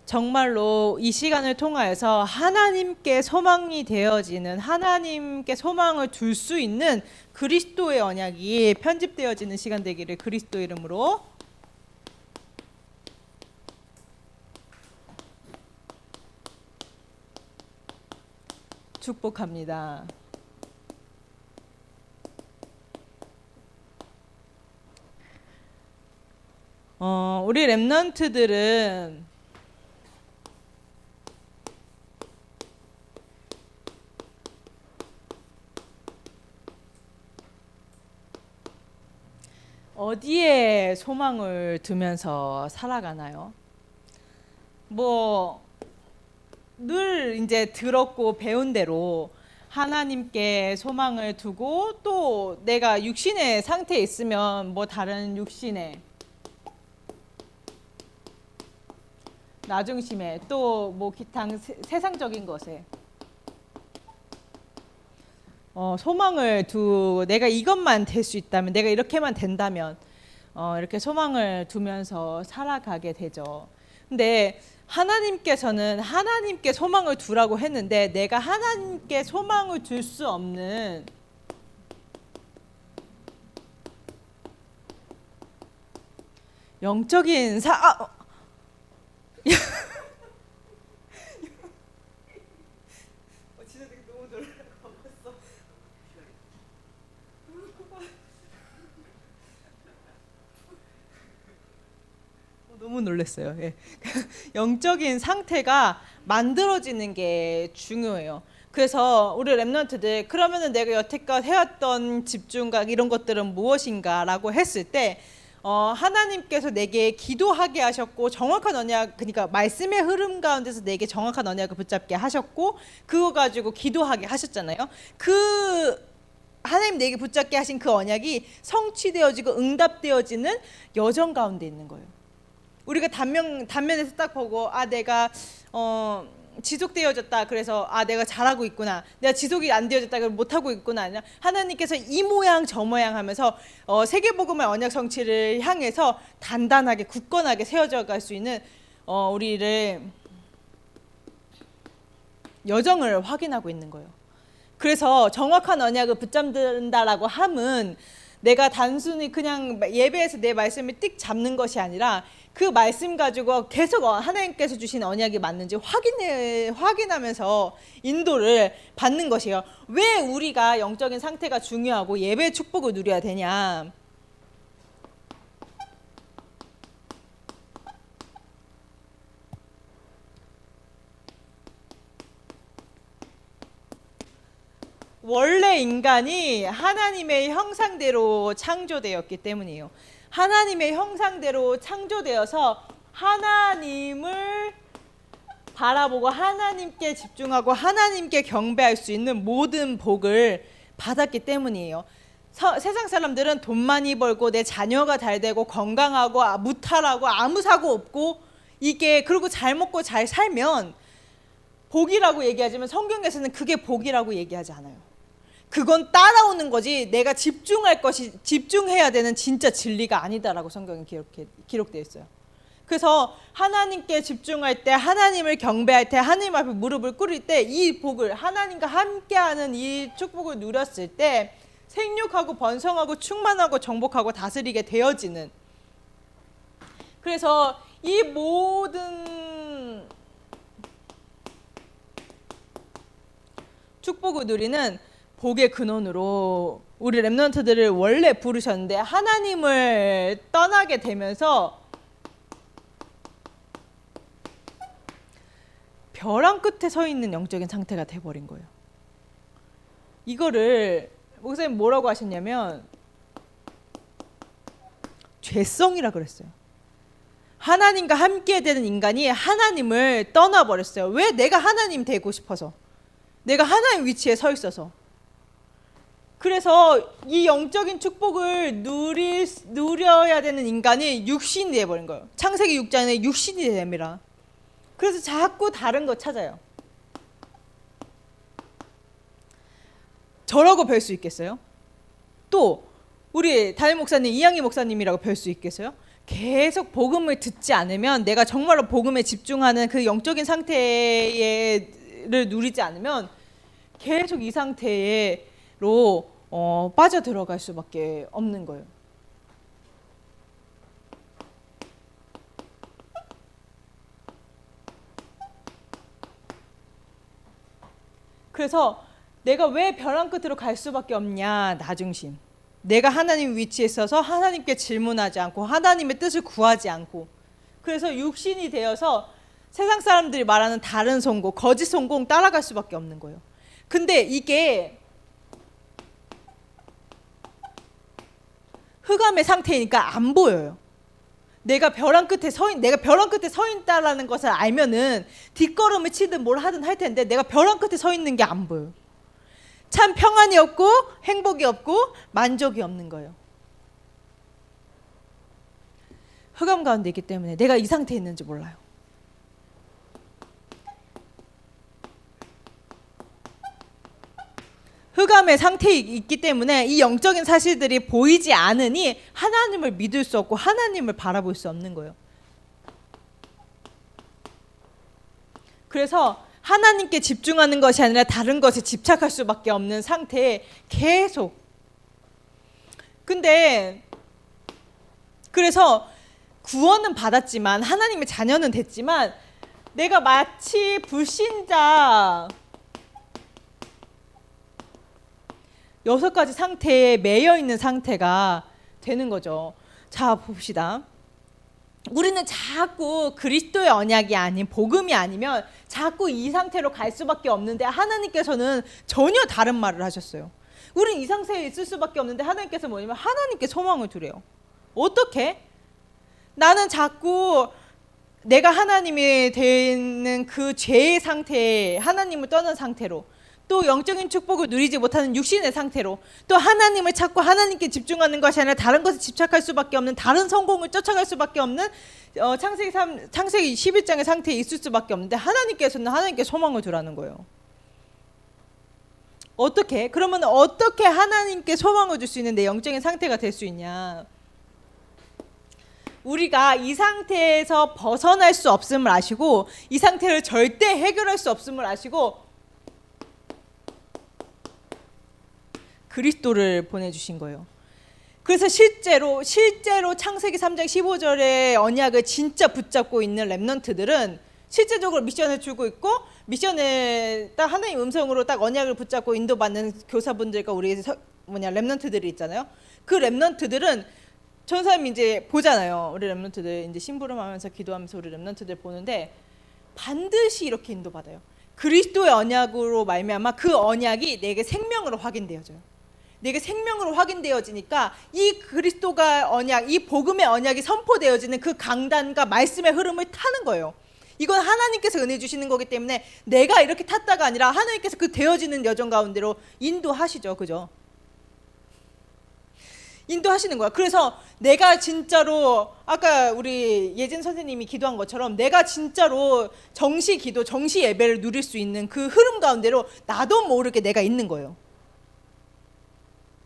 정말로 이 시간을 통하여서 하나님께 소망이 되어지는, 하나님께 소망을 둘 수 있는 그리스도의 언약이 편집되어지는 시간 되기를 그리스도 이름으로 축복합니다. 우리 렘넌트들은 어디에 소망을 두면서 살아가나요? 늘 이제 들었고 배운 대로 하나님께 소망을 두고, 또 내가 육신의 상태에 있으면 다른 육신의 나중심에, 또 기타 세상적인 것에 소망을 두고, 내가 이것만 될 수 있다면, 내가 이렇게만 된다면 이렇게 소망을 두면서 살아가게 되죠. 근데 하나님께서는 하나님께 소망을 두라고 했는데, 내가 하나님께 소망을 둘 수 없는 영적인 진짜 되게 너무 놀랐어. 너무 놀랐어요. 예. 영적인 상태가 만들어지는 게 중요해요. 그래서 우리 렘넌트들, 그러면은 내가 여태껏 해왔던 집중각 이런 것들은 무엇인가라고 했을 때, 하나님께서 내게 기도하게 하셨고, 정확한 언약, 그러니까 말씀의 흐름 가운데서 내게 정확한 언약을 붙잡게 하셨고, 그거 가지고 기도하게 하셨잖아요. 하나님 내게 붙잡게 하신 그 언약이 성취되어지고 응답되어지는 여정 가운데 있는 거예요. 우리가 단면에서 딱 보고, 내가 지속되어졌다, 그래서 내가 잘하고 있구나, 내가 지속이 안 되어졌다, 그래서 못하고 있구나. 아니야, 하나님께서 이 모양 저 모양 하면서 세계복음의 언약 성취를 향해서 단단하게 굳건하게 세워져 갈 수 있는 우리를 여정을 확인하고 있는 거예요. 그래서 정확한 언약을 붙잡는다라고 함은 내가 단순히 그냥 예배에서 내 말씀을 띡 잡는 것이 아니라, 그 말씀 가지고 계속 하나님께서 주신 언약이 맞는지 확인하면서 인도를 받는 것이에요. 왜 우리가 영적인 상태가 중요하고 예배의 축복을 누려야 되냐? 원래 인간이 하나님의 형상대로 창조되었기 때문이에요. 하나님의 형상대로 창조되어서 하나님을 바라보고 하나님께 집중하고 하나님께 경배할 수 있는 모든 복을 받았기 때문이에요. 세상 사람들은 돈 많이 벌고 내 자녀가 잘 되고 건강하고 무탈하고 아무 사고 없고, 그리고 잘 먹고 잘 살면 복이라고 얘기하지만, 성경에서는 그게 복이라고 얘기하지 않아요. 그건 따라오는 거지, 내가 집중해야 되는 진짜 진리가 아니다라고 성경에 기록되어 있어요. 그래서 하나님께 집중할 때, 하나님을 경배할 때, 하나님 앞에 무릎을 꿇을 때, 이 복을, 하나님과 함께하는 이 축복을 누렸을 때 생육하고 번성하고 충만하고 정복하고 다스리게 되어지는, 그래서 이 모든 축복을 누리는 복의 근원으로 우리 렘넌트들을 원래 부르셨는데, 하나님을 떠나게 되면서 벼랑 끝에 서 있는 영적인 상태가 돼버린 거예요. 이거를 목사님 뭐라고 하셨냐면 죄성이라 그랬어요. 하나님과 함께 되는 인간이 하나님을 떠나버렸어요. 왜? 내가 하나님 되고 싶어서, 내가 하나님 위치에 서 있어서. 그래서 이 영적인 축복을 누려야 되는 인간이 육신이 되어버린 거예요. 창세기 6장에 육신이 됩니다. 그래서 자꾸 다른 거 찾아요. 저라고 뵐 수 있겠어요? 또 우리 담임 목사님, 이양희 목사님이라고 뵐 수 있겠어요? 계속 복음을 듣지 않으면, 내가 정말로 복음에 집중하는 그 영적인 상태를 누리지 않으면 계속 이 상태로 빠져들어갈 수밖에 없는 거예요. 그래서 내가 왜 벼랑 끝으로 갈 수밖에 없냐? 나 중심. 내가 하나님 위치에 있어서 하나님께 질문하지 않고 하나님의 뜻을 구하지 않고, 그래서 육신이 되어서 세상 사람들이 말하는 다른 성공, 거짓 성공 따라갈 수밖에 없는 거예요. 근데 이게 흑암의 상태이니까 안 보여요. 내가 벼랑 끝에 서 있다라는 것을 알면은 뒷걸음을 치든 뭘 하든 할 텐데, 내가 벼랑 끝에 서 있는 게 안 보여요. 참 평안이 없고 행복이 없고 만족이 없는 거예요. 흑암 가운데 있기 때문에 내가 이 상태에 있는지 몰라요. 흑암의 상태에 있기 때문에 이 영적인 사실들이 보이지 않으니 하나님을 믿을 수 없고 하나님을 바라볼 수 없는 거예요. 그래서 하나님께 집중하는 것이 아니라 다른 것에 집착할 수밖에 없는 상태에 계속. 근데 그래서 구원은 받았지만, 하나님의 자녀는 됐지만, 내가 마치 불신자 6가지 상태에 매여 있는 상태가 되는 거죠. 자, 봅시다. 우리는 자꾸 그리스도의 언약이 아닌 복음이 아니면 자꾸 이 상태로 갈 수밖에 없는데, 하나님께서는 전혀 다른 말을 하셨어요. 우린 이 상태에 있을 수밖에 없는데 하나님께서 뭐냐면 하나님께 소망을 두래요. 어떻게? 나는 자꾸 내가 하나님이 되는 그 죄의 상태에, 하나님을 떠난 상태로, 또 영적인 축복을 누리지 못하는 육신의 상태로, 또 하나님을 찾고 하나님께 집중하는 것이 아니라 다른 것에 집착할 수밖에 없는, 다른 성공을 쫓아갈 수밖에 없는 창세기 11장의 상태에 있을 수밖에 없는데, 하나님께서는 하나님께 소망을 두라는 거예요. 어떻게? 그러면 어떻게 하나님께 소망을 줄 수 있는 내 영적인 상태가 될 수 있냐? 우리가 이 상태에서 벗어날 수 없음을 아시고, 이 상태를 절대 해결할 수 없음을 아시고 그리스도를 보내주신 거예요. 그래서 실제로 창세기 3장 15절의 언약을 진짜 붙잡고 있는 렘넌트들은 실제적으로 미션을 주고 있고, 미션을 딱 하나님 음성으로 딱 언약을 붙잡고 인도받는 교사분들과 우리 렘넌트들이 있잖아요. 그 렘넌트들은 전사님 이제 보잖아요. 우리 렘넌트들 이제 심부름하면서 기도하면서 우리 렘넌트들 보는데 반드시 이렇게 인도받아요. 그리스도의 언약으로 말미암아 그 언약이 내게 생명으로 확인되어져요. 내게 생명으로 확인되어지니까 이 그리스도가 언약, 이 복음의 언약이 선포되어지는 그 강단과 말씀의 흐름을 타는 거예요. 이건 하나님께서 은혜 주시는 거기 때문에 내가 이렇게 탔다가 아니라 하나님께서 그 되어지는 여정 가운데로 인도하시죠. 그죠? 인도하시는 거야. 그래서 내가 진짜로 아까 우리 예진 선생님이 기도한 것처럼 내가 진짜로 정시 기도, 정시 예배를 누릴 수 있는 그 흐름 가운데로 나도 모르게 내가 있는 거예요.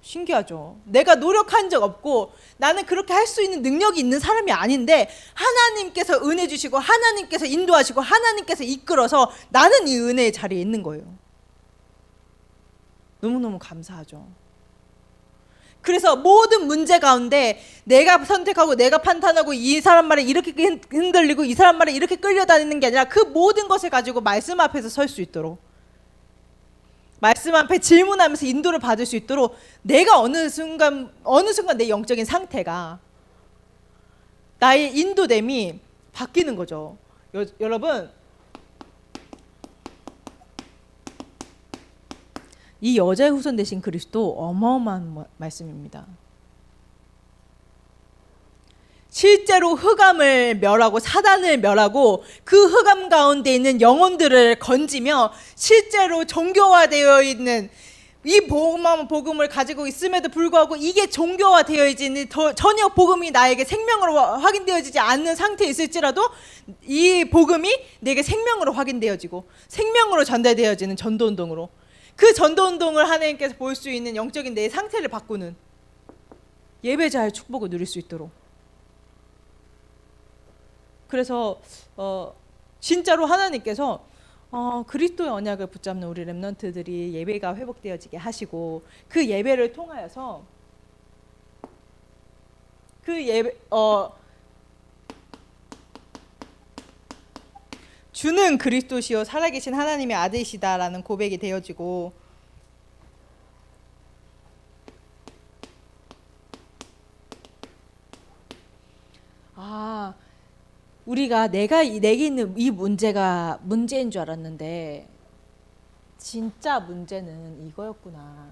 신기하죠? 내가 노력한 적 없고 나는 그렇게 할 수 있는 능력이 있는 사람이 아닌데 하나님께서 은혜 주시고 하나님께서 인도하시고 하나님께서 이끌어서 나는 이 은혜의 자리에 있는 거예요. 너무너무 감사하죠. 그래서 모든 문제 가운데 내가 선택하고 내가 판단하고 이 사람 말에 이렇게 흔들리고 이 사람 말에 이렇게 끌려다니는 게 아니라 그 모든 것을 가지고 말씀 앞에서 설 수 있도록, 말씀 앞에 질문하면서 인도를 받을 수 있도록 내가 어느 순간 내 영적인 상태가, 나의 인도됨이 바뀌는 거죠. 여러분, 이 여자의 후손 되신 그리스도 어마어마한 말씀입니다. 실제로 흑암을 멸하고 사단을 멸하고 그 흑암 가운데 있는 영혼들을 건지며 실제로 정교화되어 있는 이 복음을 가지고 있음에도 불구하고 이게 정교화되어 있는 전혀 복음이 나에게 생명으로 확인되어지지 않는 상태에 있을지라도 이 복음이 내게 생명으로 확인되어지고 생명으로 전달되어지는 전도운동으로, 그 전도운동을 하나님께서 볼 수 있는 영적인 내 상태를 바꾸는 예배자의 축복을 누릴 수 있도록 그래서 진짜로 하나님께서 그리스도의 언약을 붙잡는 우리 렘넌트들이 예배가 회복되어지게 하시고, 그 예배를 통하여서 그 예배 주는 그리스도시요 살아계신 하나님의 아들이시다라는 고백이 되어지고, 우리가 내게 있는 이 문제가 문제인 줄 알았는데 진짜 문제는 이거였구나.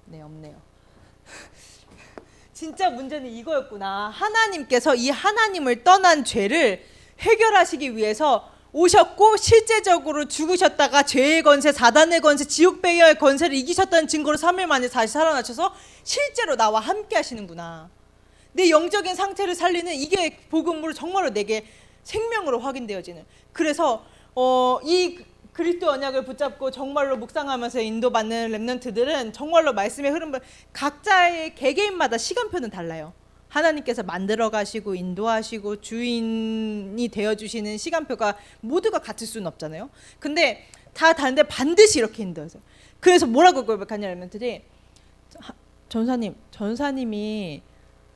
네, 없네요. 진짜 문제는 이거였구나. 하나님께서 이 하나님을 떠난 죄를 해결하시기 위해서 오셨고, 실제적으로 죽으셨다가 죄의 권세, 사단의 권세, 지옥배의 권세를 이기셨다는 증거로 3일 만에 다시 살아나셔서 실제로 나와 함께 하시는구나. 내 영적인 상태를 살리는 이게 복음으로 정말로 내게 생명으로 확인되어지는. 그래서 이 그리스도 언약을 붙잡고 정말로 묵상하면서 인도받는 렘넌트들은 정말로 말씀의 흐름을 각자의 개개인마다 시간표는 달라요. 하나님께서 만들어 가시고 인도하시고 주인이 되어주시는 시간표가 모두가 같을 수는 없잖아요. 근데 다 다른데 반드시 이렇게 인도하세요. 그래서 뭐라고 고백하냐 렘넌트들이, 전사님이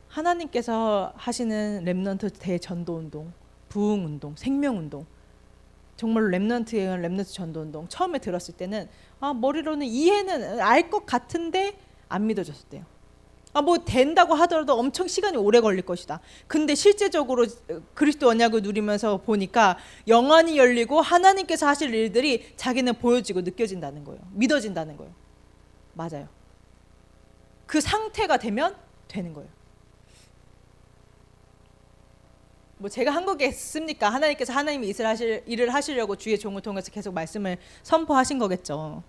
하나님께서 하시는 렘넌트 대전도운동, 부흥운동, 생명운동, 정말로 렘넌트의 렘넌트 전도운동 처음에 들었을 때는 머리로는 이해는 알 것 같은데 안 믿어졌었대요. 뭐 된다고 하더라도 엄청 시간이 오래 걸릴 것이다. 근데 실제적으로 그리스도 언약을 누리면서 보니까 영안이 열리고 하나님께서 하실 일들이 자기는 보여지고 느껴진다는 거예요. 믿어진다는 거예요. 맞아요. 그 상태가 되면 되는 거예요. 뭐 제가 한 거겠습니까? 하나님께서 하나님이 일을 하시려고 주의 종을 통해서 계속 말씀을 선포하신 거겠죠.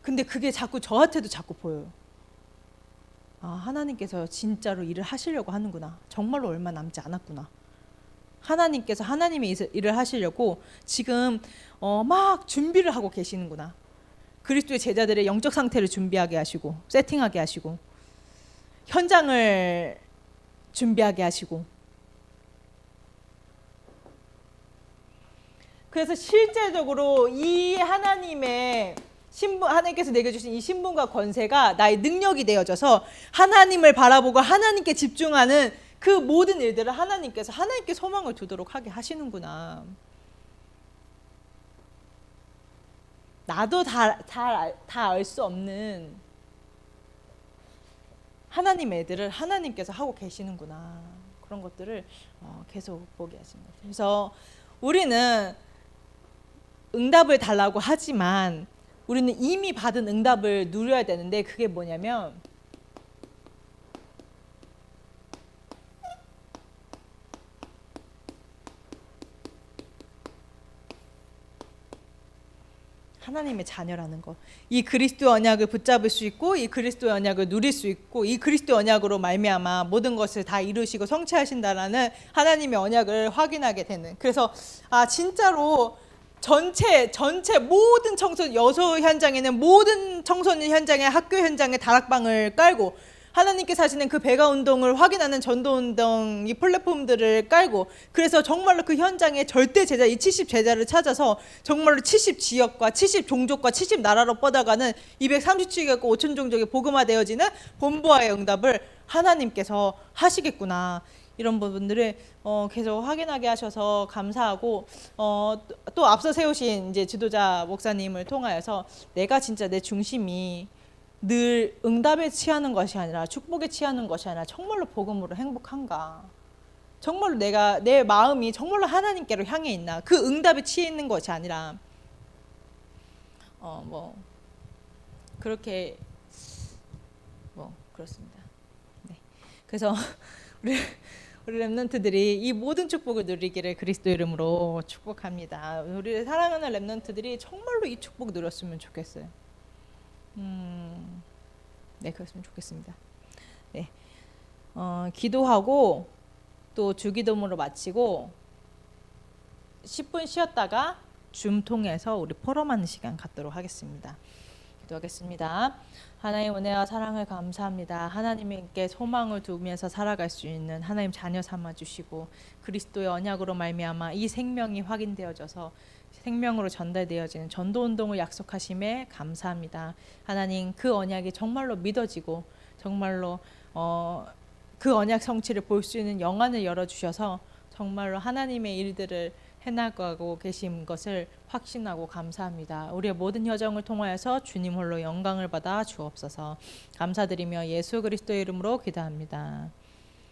근데 그게 자꾸 저한테도 자꾸 보여요. 하나님께서 진짜로 일을 하시려고 하는구나. 정말로 얼마 남지 않았구나. 하나님께서 하나님의 일을 하시려고 지금 막 준비를 하고 계시는구나. 그리스도의 제자들의 영적 상태를 준비하게 하시고, 세팅하게 하시고, 현장을 준비하게 하시고. 그래서 실제적으로 이 하나님의 신분, 하나님께서 내게 주신 이 신분과 권세가 나의 능력이 되어져서 하나님을 바라보고 하나님께 집중하는 그 모든 일들을 하나님께 소망을 두도록 하게 하시는구나. 나도 다 알 수 없는 하나님의 애들을 하나님께서 하고 계시는구나. 그런 것들을 계속 보게 하신 것 같아요. 그래서 우리는 응답을 달라고 하지만 우리는 이미 받은 응답을 누려야 되는데, 그게 뭐냐면 하나님의 자녀라는 것. 이 그리스도 언약을 붙잡을 수 있고, 이 그리스도 언약을 누릴 수 있고, 이 그리스도 언약으로 말미암아 모든 것을 다 이루시고 성취하신다라는 하나님의 언약을 확인하게 되는. 그래서 진짜로 전체 모든 청소년, 여소 현장에는 모든 청소년 현장에, 학교 현장에 다락방을 깔고 하나님께서 하시는 그 배가 운동을 확인하는 전도 운동 이 플랫폼들을 깔고, 그래서 정말로 그 현장에 절대 제자, 이 70 제자를 찾아서 정말로 70 지역과 70 종족과 70 나라로 뻗어가는 237개국 5천 종족이 복음화되어지는 본부와의 응답을 하나님께서 하시겠구나. 이런 부분들을 계속 확인하게 하셔서 감사하고, 또 앞서 세우신 이제 지도자 목사님을 통하여서 내가 진짜 내 중심이 늘 응답에 취하는 것이 아니라 축복에 취하는 것이 아니라 정말로 복음으로 행복한가, 정말로 내 마음이 정말로 하나님께로 향해 있나, 그 응답에 취해 있는 것이 아니라 뭐 그렇게 그렇습니다. 네. 그래서 우리 렘넌트들이 이 모든 축복을 누리기를 그리스도 이름으로 축복합니다. 우리 사랑하는 렘넌트들이 정말로 이 축복 누렸으면 좋겠어요. 네, 그랬으면 좋겠습니다. 네, 기도하고 또 주기도문으로 마치고 10분 쉬었다가 줌 통해서 우리 포럼하는 시간 갖도록 하겠습니다. 기도하겠습니다. 하나님 은혜와 사랑을 감사합니다. 하나님께 소망을 두면서 살아갈 수 있는 하나님 자녀 삼아 주시고 그리스도의 언약으로 말미암아 이 생명이 확인되어져서 생명으로 전달되어지는 전도 운동을 약속하심에 감사합니다. 하나님 그 언약이 정말로 믿어지고 정말로 그 언약 성취를 볼 수 있는 영안을 열어주셔서 정말로 하나님의 일들을 해나가고 계신 것을 확신하고 감사합니다. 우리의 모든 여정을 통하여서 주님 홀로 영광을 받아 주옵소서. 감사드리며 예수 그리스도의 이름으로 기도합니다.